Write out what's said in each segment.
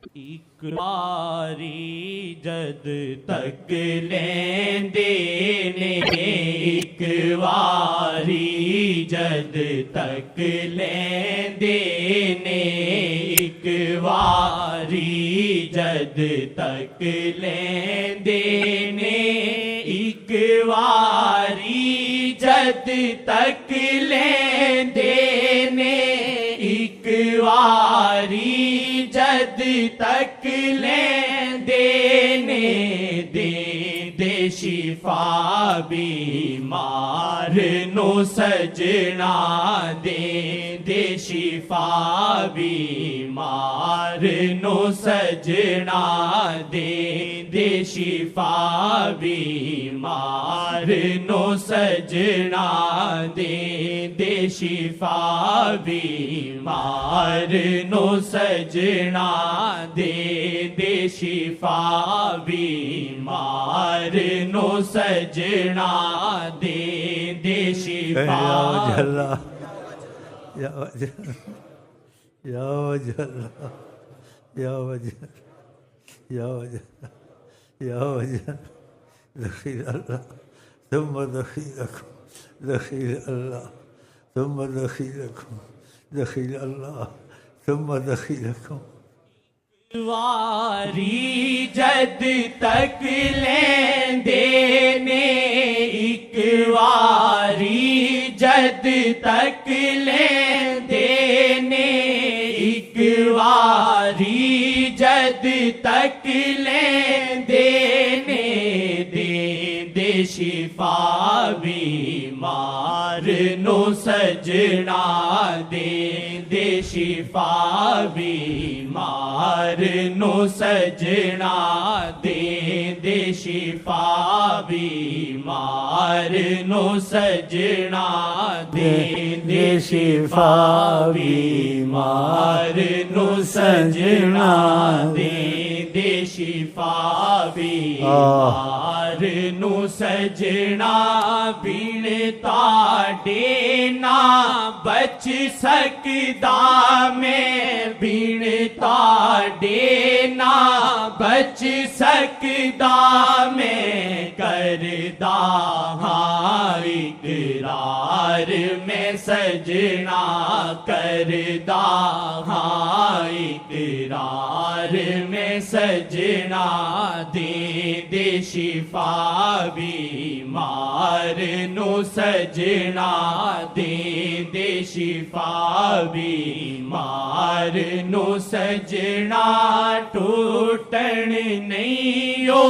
एक बारी जद तक लेंदे ने, एक बारी जद तक लेंदे ने, एक बारी जद तक लेंदे ने, एक बारी जद तक लेंदे ने, एक बारी जद तक लेंदे ने, दे दे शिफा बीमार नो सजना, दे दे शिफा बीमार नो सजना, दे दे शिफा बीमार नो सजना, दे दे शिफा बीमार नो सजना, दे दे शिफा बीमार नो सजना, दे दे शिफा। या वजह या वजह या वजह या वजह या वजह दखील अल्लाह ثم دخيلكم دخيل الله ثم دخيلكم دخيل الله ثم دخيلكم। वारी जद तक लेंदे ने, एक वारी जद तक लेंदे ने, एक वारी जद तक लेंदे ने, दे दे शिफा बीमार नो सजना, दे दे शिफा बीमार नो सजना, दे दे शिफा बीमार नो सजना, दे दे शिफा बीमार नो सजना, दे दे शिफा बीमार नो सजना, बिन ताड़े ना बच सकदा मैं, बिन ताड़े ना बच सकदा मैं, करदा हाँ इकरार में सजना, करदा हाँ इकरार में सजना, दे दे शिफा बीमार नो सजना, दे दे शिफा बीमार नो सजना, टूटन नहीं ओ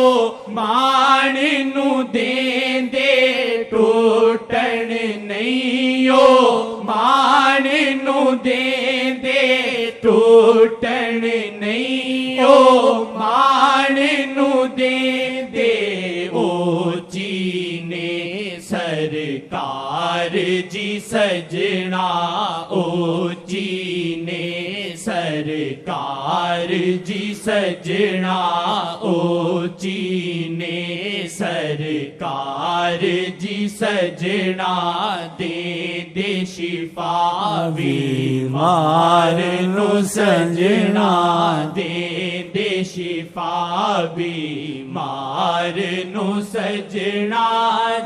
मान नू दे दे, टूटन नहीं ओ मान नू दे दे, टूटन नहीं ओ मान नू दे दे, ओ चीने सरकार जी सजना, ओ चीने सरकार जी सजना, ओ चीने सरकार जी सजना, दे दे शिफा बीमार नो सजना, दे दे शिफा बीमार नो सजना,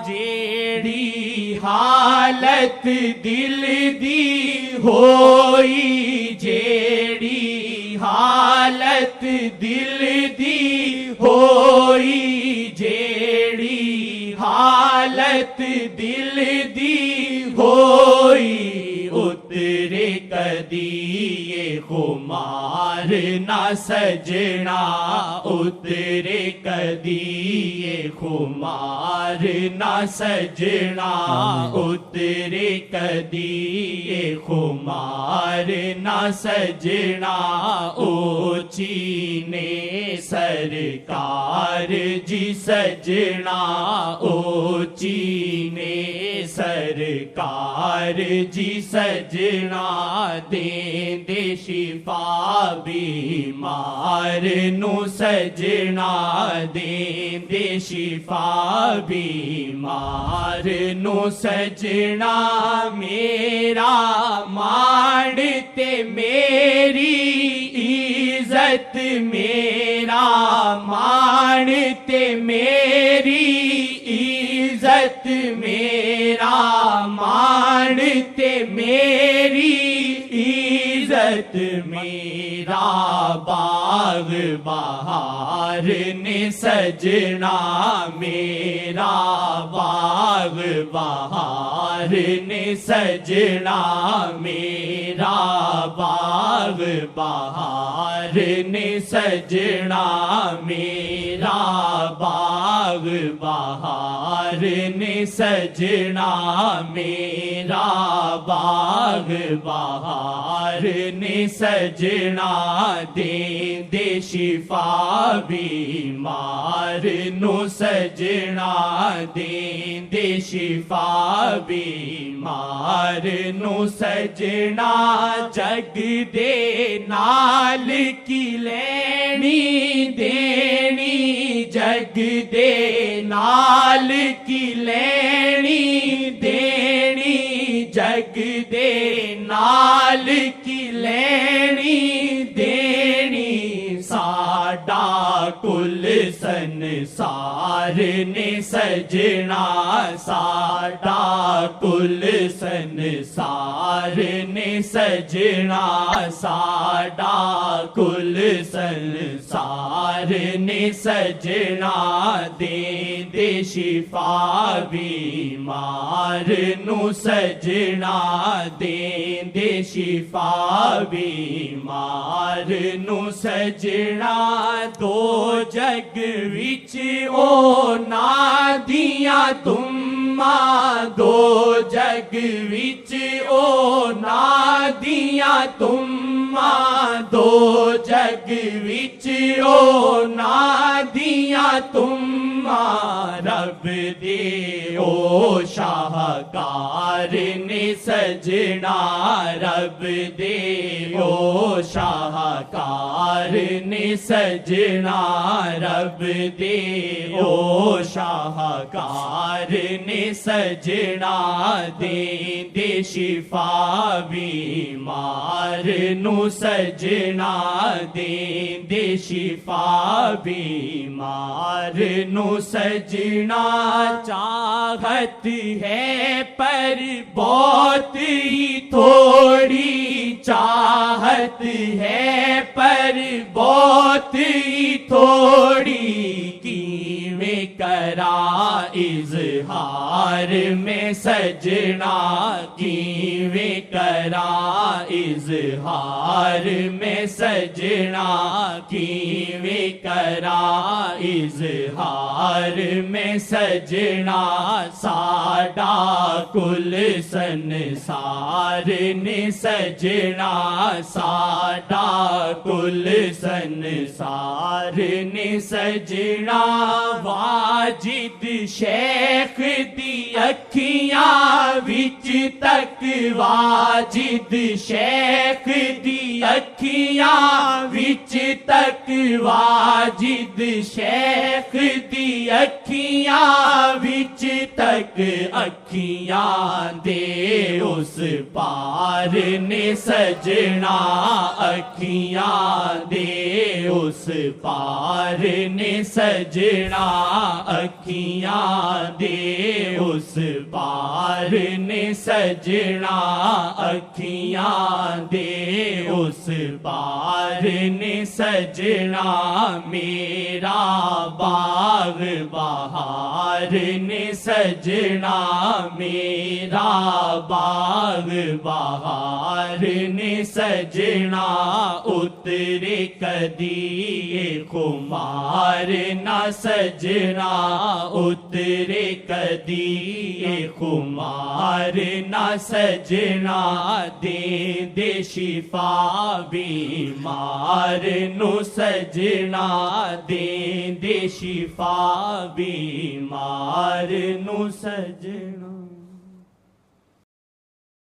जेड़ी हालत दिल दी होई, जेड़ी हालत दिल दी होई, जेड़ी हालत दिल दी होई, उतरे कदी ये खुमार ना सजना, उतरे कदी ये खुमार ना सजना, उतरे कदी ये खुमार ना सजना, ओ चीने सरकार जी सजना, ओ चीने सरकार जी सजना देंदे शिफा बीमार नू सजना देंदे शिफा बीमार नू सजना मेरा माणते मेरी इज्जत मेरा माणते मेरी इज्जत मेरा माणते मेरी इज्जत मेरा बाग बहार ने सजना मेरा बाग बहार ने सजना मेरा बाग बहार ने सजना मेरा बाग बहार ने सजना मेरा बाग बहार ने सजना देंदे शिफा बीमार नू सजना देंदे शिफा बीमार नू सजना जग दे नाल की लेनी देनी जग दे नाल की लेनी देनी जग दे नाल की लेनी देनी साडा कुल संसार ने सजना साडा कुल संसार ने सजना साडा कुल संसार ने सजना देंदे शिफा बीमार नू सजना देंदे शिफा बीमार नू सजना दो जग विच ओ नादियां तुमा दो जग विच ओ नादियां तुमा दो जग विच ओ नादियां तुमा रब दे ओ शाहकार ने सजना रब दे ओ शाहकार ने सजना रब दे ओ शाहकार ने सजना देंदे शिफा बीमार नू सजना देंदे शिफा बीमार नू सजना चाहत है पर बहुत ही थोड़ी चाहत है पर बहुत ही थोड़ी कीवें करा इजहार में सजना कीवें करा इजहार में सजना कीवें करा इजहार में सजना साडा कुल संसार ने सजना साडा कुल संसार ने सजना वाजिद शेख दी अखियां विच तक वाजिद शेख दी अखियां विच तक वाजिद शेख दी अखियां विच तक अखियां दे उस पार ने सजना अखियां दे उस पार ने सजना अखियां दे उस पार ने सजना अखियां दे उस पार ने सजना मेरा बाग बहार ने सजना मेरा बाग बहार ने सजना उतरे कदी खुमार न सजना उतरे कदी खुमार न सजना दे शिफा बीमार नु सजना दे शिफा बीमार नु सजना।